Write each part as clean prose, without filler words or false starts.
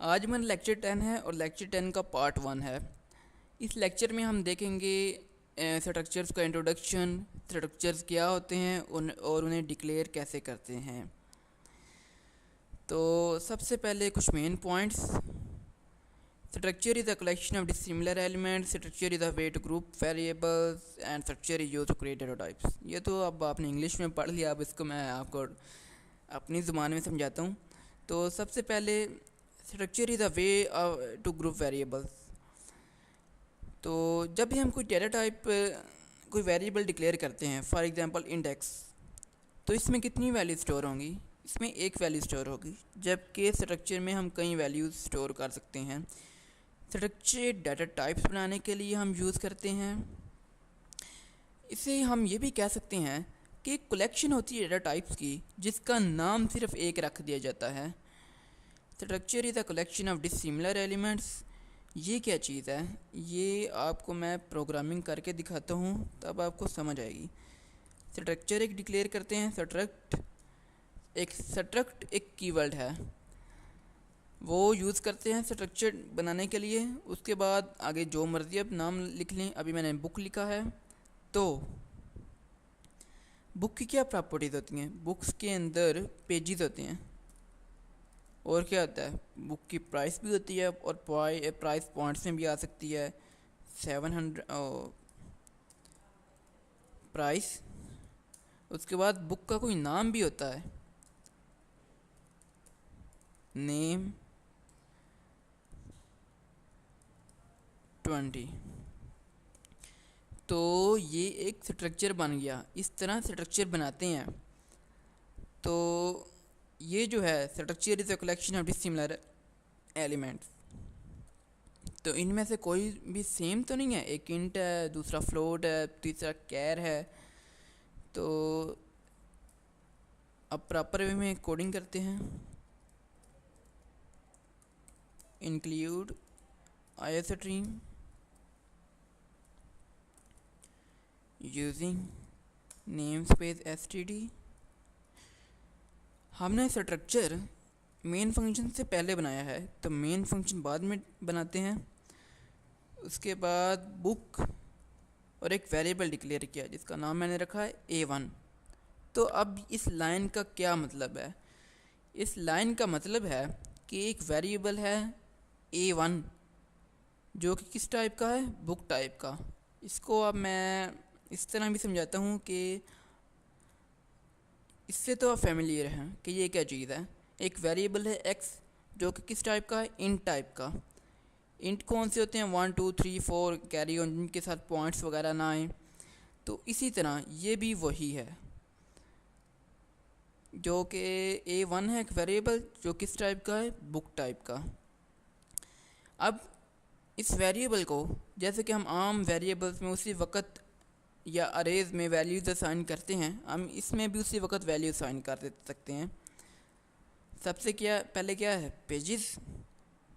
आज हमारा लेक्चर 10 है और लेक्चर 10 का पार्ट 1 है। इस लेक्चर में हम देखेंगे स्ट्रक्चर्स का इंट्रोडक्शन, स्ट्रक्चर्स क्या होते हैं और उन्हें डिक्लेयर कैसे करते हैं। तो सबसे पहले कुछ main points. Structure is a collection of dissimilar elements, structure is a way to group variables and structure is used to create data types. ये तो अब आपने इंग्लिश में पढ़ लिया, अब इसको मैं आपको अपनी ज़ुबान में समझाता हूँ। तो सबसे पहले structure is a way to group variables. तो जब भी हम कोई डेटा टाइप कोई वेरिएबल डिक्लेयर करते हैं, फॉर एग्जांपल इंडेक्स, तो इसमें कितनी वैल्यू स्टोर होंगी? इसमें एक वैल्यू स्टोर होगी, जबकि स्ट्रक्चर में हम कई वैल्यूज़ स्टोर कर सकते हैं। स्ट्रक्चर डेटा टाइप्स बनाने के लिए हम यूज़ करते हैं। इसे हम ये भी कह सकते हैं कि कलेक्शन होती है डेटा टाइप्स की, जिसका नाम सिर्फ एक रख दिया जाता है। Structure is a collection of dissimilar elements. ये क्या चीज़ है, ये आपको मैं प्रोग्रामिंग करके दिखाता हूँ, तब आपको समझ आएगी। स्ट्रक्चर एक डिक्लेयर करते हैं। स्ट्रक्ट एक कीवर्ड है, वो यूज़ करते हैं स्ट्रक्चर बनाने के लिए। उसके बाद आगे जो मर्ज़ी अब नाम लिख लें। अभी मैंने बुक लिखा है, तो बुक की क्या प्रॉपर्टीज़ होती हैं? बुक्स के अंदर पेजेस होते हैं, और क्या होता है, बुक की प्राइस भी होती है, और प्राइस पॉइंट्स में भी आ सकती है। 700 प्राइस। उसके बाद बुक का कोई नाम भी होता है, नेम 20। तो ये एक स्ट्रक्चर बन गया। इस तरह स्ट्रक्चर बनाते हैं। तो ये जो है structure is a collection of dissimilar elements. तो इनमें से कोई भी सेम तो नहीं है। एक इंट है, दूसरा फ्लोट है, तीसरा कैर है। तो अब प्रॉपर वे में कोडिंग करते हैं। Include iostream using namespace std। हमने स्ट्रक्चर मेन फंक्शन से पहले बनाया है, तो मेन फंक्शन बाद में बनाते हैं। उसके बाद बुक और एक वेरिएबल डिक्लेयर किया, जिसका नाम मैंने रखा है a1। तो अब इस लाइन का क्या मतलब है? इस लाइन का मतलब है कि एक वेरिएबल है a1, जो कि किस टाइप का है? बुक टाइप का। इसको अब मैं इस तरह भी समझाता हूँ कि इससे तो आप फैमिलियर हैं कि ये क्या चीज़ है। एक वेरिएबल है x, जो कि किस टाइप का है? इंट टाइप का। इंट कौन से होते हैं? 1 2 3 4 कैरी ऑन, जिनके साथ पॉइंट्स वगैरह ना आए। तो इसी तरह ये भी वही है, जो कि a1 है, एक वेरिएबल जो किस टाइप का है? बुक टाइप का। अब इस वेरिएबल को, जैसे कि हम आम वेरिएबल्स में उसी वक्त या अरेज में वैल्यूज असाइन करते हैं, हम इसमें भी उसी वक्त वैल्यू असाइन कर दे सकते हैं। सबसे पहले क्या है? पेजेस।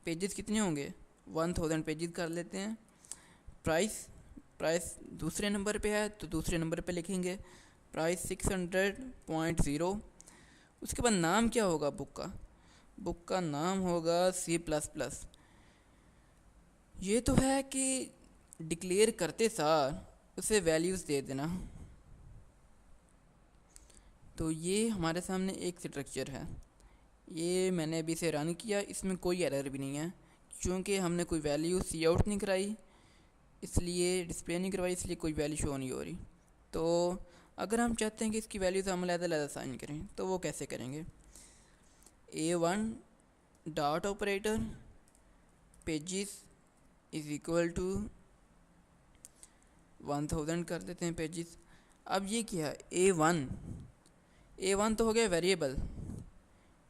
पेजेस कितने होंगे? 1000 पेजेस कर लेते हैं। प्राइस, प्राइस दूसरे नंबर पे है, तो दूसरे नंबर पे लिखेंगे प्राइस 600.0। उसके बाद नाम क्या होगा बुक का? बुक का नाम होगा C++। ये तो है कि डिक्लेयर करते सार उसे वैल्यूज़ दे देना। तो ये हमारे सामने एक स्ट्रक्चर है। ये मैंने अभी से रन किया, इसमें कोई एरर भी नहीं है, क्योंकि हमने कोई वैल्यू सी आउट नहीं कराई, इसलिए डिस्प्ले नहीं करवाई, इसलिए कोई वैल्यू शो नहीं हो रही। तो अगर हम चाहते हैं कि इसकी वैल्यूज़ हम अलग-अलग साइन करें, तो वो कैसे करेंगे? a1 dot operator pages is equal to 1000 कर देते हैं पेजेस। अब ये क्या है? a1 तो हो गया वेरिएबल।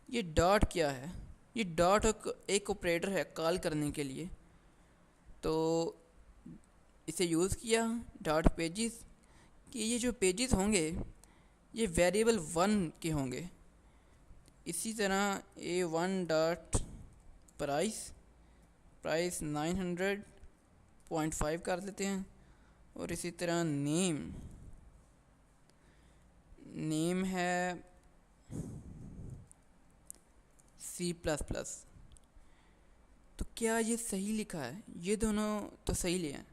ये डॉट क्या है? ये डॉट एक ऑपरेटर है कॉल करने के लिए, तो इसे यूज़ किया डॉट पेजेस। कि ये जो पेजेस होंगे ये वेरिएबल 1 के होंगे। इसी तरह a1 डॉट प्राइस, प्राइस 900.5 कर देते हैं। और इसी तरह नेम है C++। क्या ये सही लिखा है? ये दोनों तो सही लिए हैं।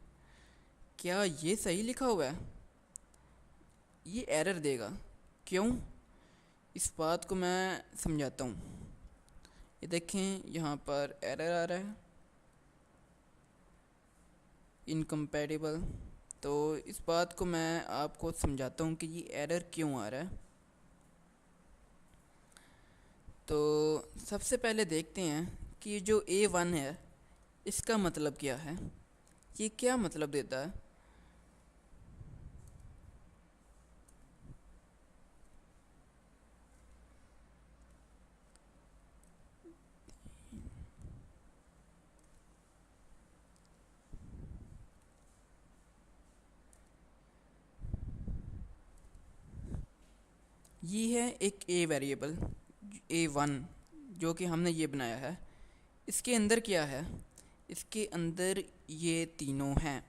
क्या ये सही लिखा हुआ है? ये एरर देगा। क्यों? इस बात को मैं समझाता हूँ। ये देखें, यहाँ पर एरर आ रहा है, इनकम्पैटिबल। तो इस बात को मैं आपको समझाता हूँ कि ये एरर क्यों आ रहा है। तो सबसे पहले देखते हैं कि जो A1 है इसका मतलब क्या है, ये क्या मतलब देता है। ये है एक A वेरिएबल A1 जो कि हमने ये बनाया है। इसके अंदर क्या है? इसके अंदर ये तीनों हैं।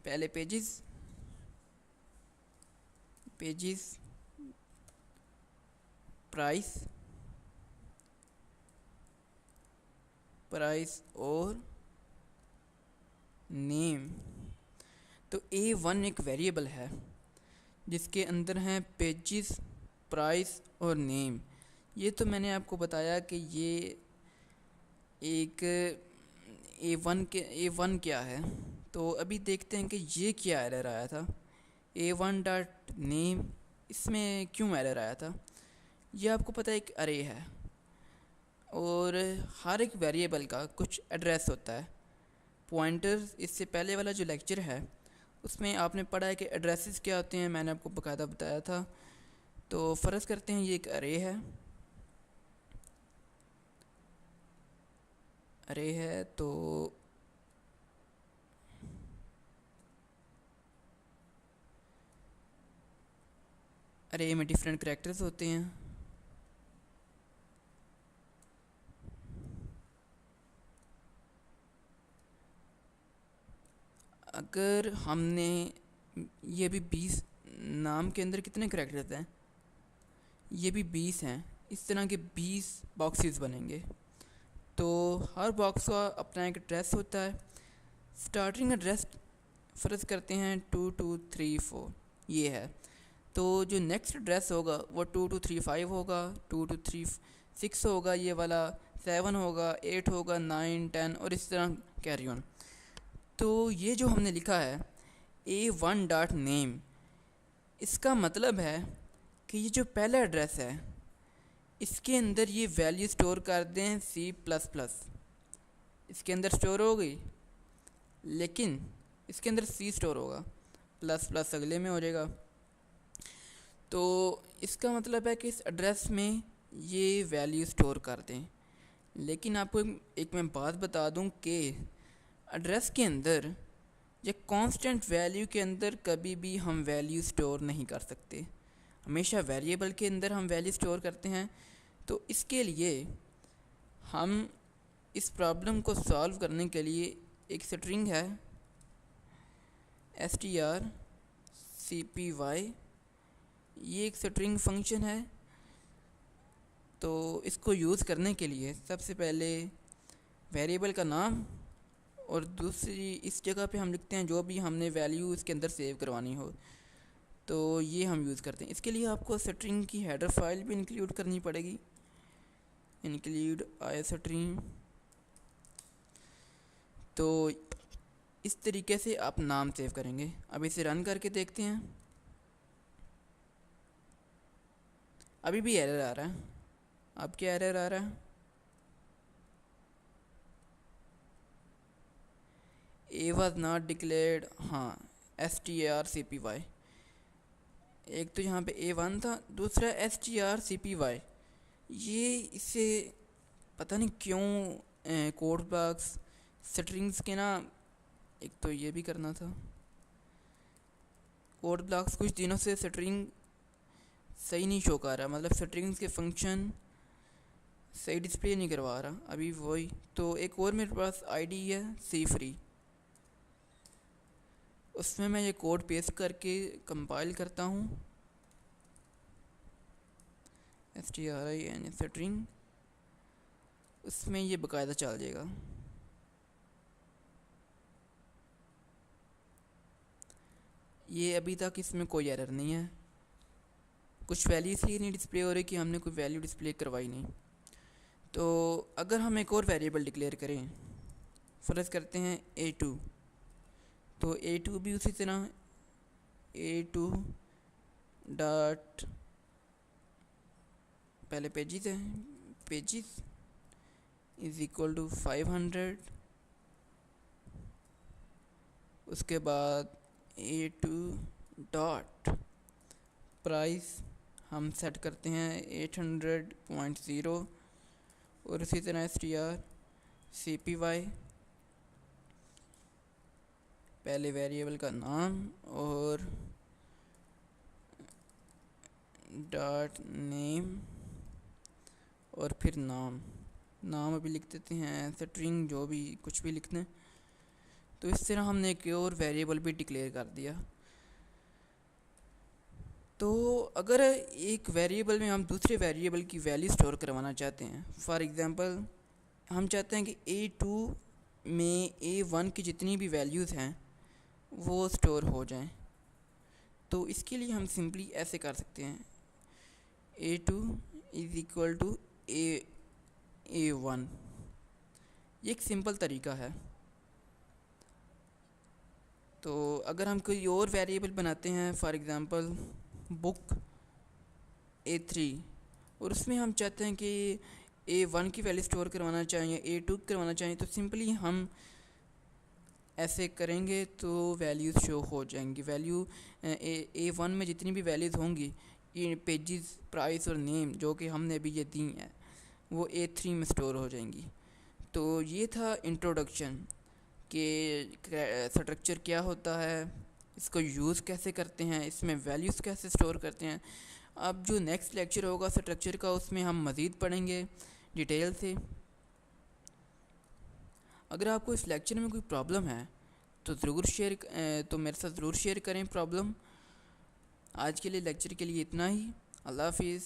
पहले पेजेस, प्राइस, और नेम। तो A1 एक वेरिएबल है जिसके अंदर हैं पेजेस, प्राइस और नेम। ये तो मैंने आपको बताया कि ये एक A1 क्या है। तो अभी देखते हैं कि ये क्या एरर आया था। A1 डॉट नेम, इसमें क्यों एरर आया था? ये आपको पता है एक अरे है और हर एक वेरिएबल का कुछ एड्रेस होता है। पॉइंटर्स, इससे पहले वाला जो लेक्चर है उसमें आपने पढ़ा है कि एड्रेसेस क्या होते हैं, मैंने आपको बकायदा बताया था। तो फ़र्ज़ करते हैं ये एक अरे है तो अरे में डिफरेंट करैक्टर्स होते हैं। अगर हमने ये भी 20, नाम के अंदर कितने करैक्टर्स हैं? ये भी 20 हैं। इस तरह के 20 बॉक्सेस बनेंगे। तो हर बॉक्स का अपना एक एड्रेस होता है। स्टार्टिंग एड्रेस फ़र्ज़ करते हैं 2234 ये है। तो जो नेक्स्ट एड्रेस होगा वो 2235 होगा, 2236 होगा, ये वाला 7 होगा, 8 होगा, 9, 10 और इस तरह कैरी ऑन। तो ये जो हमने लिखा है A1 डॉट नेम, इसका मतलब है कि ये जो पहला एड्रेस है इसके अंदर ये वैल्यू स्टोर कर दें C++। इसके अंदर स्टोर हो गई, लेकिन इसके अंदर C स्टोर होगा, प्लस प्लस अगले में हो जाएगा। तो इसका मतलब है कि इस एड्रेस में ये वैल्यू स्टोर कर दें। लेकिन आपको एक मैं बात बता दूं कि एड्रेस के अंदर या कांस्टेंट वैल्यू के अंदर कभी भी हम वैल्यू स्टोर नहीं कर सकते। हमेशा वेरिएबल के अंदर हम वैल्यू स्टोर करते हैं। तो इसके लिए हम इस प्रॉब्लम को सॉल्व करने के लिए एक स्ट्रिंग है strcpy, ये एक स्ट्रिंग फंक्शन है। तो इसको यूज़ करने के लिए सबसे पहले वेरिएबल का नाम और दूसरी इस जगह पे हम लिखते हैं जो भी हमने वैल्यू इसके अंदर सेव करवानी हो। तो ये हम यूज़ करते हैं। इसके लिए आपको स्ट्रिंग की हेडर फाइल भी इंक्लूड करनी पड़ेगी, इंक्लूड आई स्ट्रिंग। तो इस तरीके से आप नाम सेव करेंगे। अब इसे रन करके देखते हैं। अभी भी एरर आ रहा है। अब क्या एरर आ रहा है? A was not declared, हाँ, strcpy। एक तो यहाँ पे A1 था, दूसरा strcpy। ये इससे पता नहीं क्यों कोड ब्लॉक्स स्ट्रिंग्स के ना, एक तो ये भी करना था। कोड ब्लॉक्स कुछ दिनों से स्ट्रिंग सही नहीं शो कर रहा, मतलब स्ट्रिंग्स के फंक्शन सही डिस्प्ले नहीं करवा रहा अभी वही। तो एक और मेरे पास आईडी है सी फ्री, उसमें मैं ये कोड पेस्ट करके कंपाइल करता हूँ string, उसमें ये बाकायदा चल जाएगा। ये अभी तक इसमें कोई एरर नहीं है, कुछ वैल्यू इसलिए नहीं डिस्प्ले हो रही कि हमने कोई वैल्यू डिस्प्ले करवाई नहीं। तो अगर हम एक और वेरिएबल डिक्लेयर करें, फ़र्ज़ करते हैं a2, तो a2 भी उसी तरह a2 डॉट पहले पेजिस है, पेजिस इज़ इक्वल टू 500, उसके बाद a2 डॉट प्राइस हम सेट करते हैं 800.0 और इसी तरह str पहले वेरिएबल का नाम और डॉट नेम और फिर नाम अभी लिख देते हैं, स्ट्रिंग जो भी कुछ भी लिखना है। तो इस तरह हमने एक और वेरिएबल भी डिक्लेयर कर दिया। तो अगर एक वेरिएबल में हम दूसरे वेरिएबल की वैल्यू स्टोर करवाना चाहते हैं, फॉर एग्ज़ाम्पल हम चाहते हैं कि a2 में a1 की जितनी भी वैल्यूज़ हैं वो स्टोर हो जाएं, तो इसके लिए हम सिंपली ऐसे कर सकते हैं a2 is equal to a1। ये एक सिंपल तरीका है। तो अगर हम कोई और वेरिएबल बनाते हैं, फॉर एग्ज़ाम्पल बुक a3, और उसमें हम चाहते हैं कि a1 की वैल्यू स्टोर करवाना चाहिए, a2 करवाना चाहिए, तो सिंपली हम ऐसे करेंगे तो वैल्यूज़ शो हो जाएंगी। वैल्यू a1 में जितनी भी वैल्यूज़ होंगी, ये पेजेस, प्राइस और नेम जो कि हमने अभी ये दी हैं, वो a3 में स्टोर हो जाएंगी। तो ये था इंट्रोडक्शन कि स्ट्रक्चर क्या होता है, इसको यूज़ कैसे करते हैं, इसमें वैल्यूज़ कैसे स्टोर करते हैं। अब जो नेक्स्ट लेक्चर होगा स्ट्रक्चर का, उसमें हम मज़ीद पढ़ेंगे डिटेल से। अगर आपको इस लेक्चर में कोई प्रॉब्लम है तो तो मेरे साथ ज़रूर शेयर करें प्रॉब्लम। आज के लिए लेक्चर के लिए इतना ही। अल्लाह हाफिज़।